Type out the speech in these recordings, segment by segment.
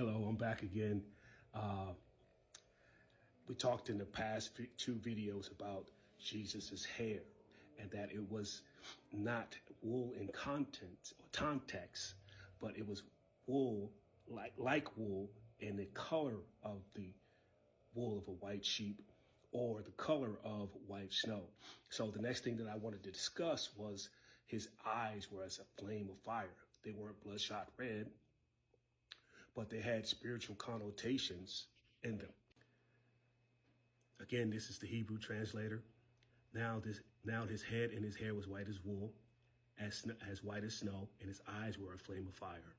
Hello, I'm back again. We talked in the past two videos about Jesus's hair and that it was not wool in content or context, but it was wool like wool in the color of the wool of a white sheep or the color of white snow. So the next thing that I wanted to discuss was his eyes were as a flame of fire. They weren't bloodshot red, but they had spiritual connotations in them. Again, this is the Hebrew translator. Now his head and his hair was white as wool, as white as snow, and his eyes were a flame of fire.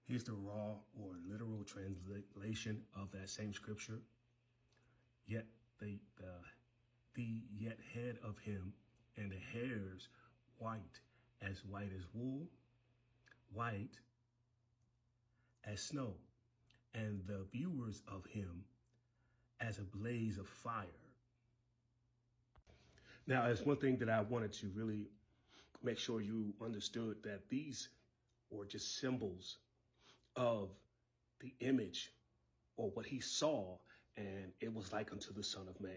Here's the raw or literal translation of that same scripture. Yet the yet head of him and the hairs white as wool, white as snow, and the viewers of him as a blaze of fire. Now, there's one thing that I wanted to really make sure you understood, that these were just symbols of the image or what he saw, and it was like unto the Son of Man,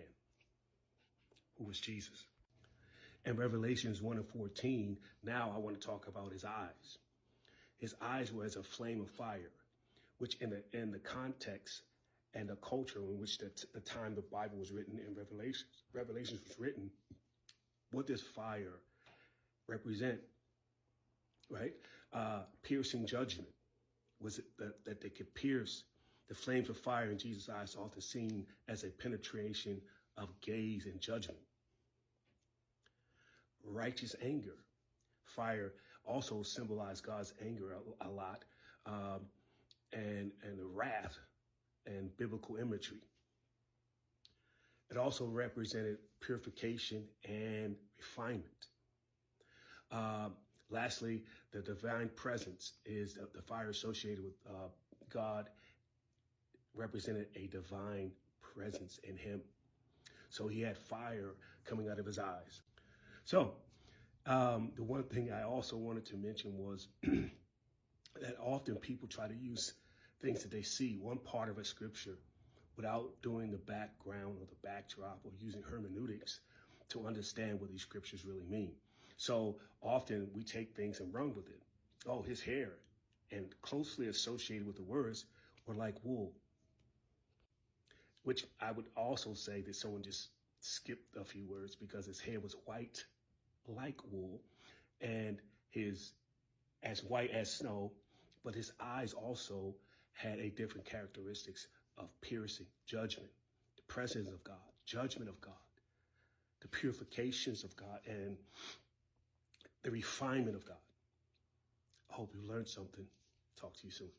who was Jesus. In Revelations 1:14, now I want to talk about his eyes. His eyes were as a flame of fire, which in the context and the culture in which the time the Bible was written, in Revelations was written, what does fire represent, right? Piercing judgment. Was it that they could pierce? The flames of fire in Jesus' eyes are often seen as a penetration of gaze and judgment. Righteous anger. Fire also symbolized God's anger a lot, and the wrath and biblical imagery. It also represented purification and refinement. Lastly, the divine presence is the fire associated with God represented a divine presence in him. So he had fire coming out of his eyes. So the one thing I also wanted to mention was that often people try to use things that they see, one part of a scripture, without doing the background or the backdrop or using hermeneutics to understand what these scriptures really mean. So often we take things and run with it. Oh, his hair, and closely associated with the words, were like wool, which I would also say that someone just skipped a few words, because his hair was white like wool and his as white as snow, but his eyes also had a different characteristics of piercing, judgment, the presence of God, judgment of God, the purifications of God, and the refinement of God. I hope you learned something. Talk to you soon.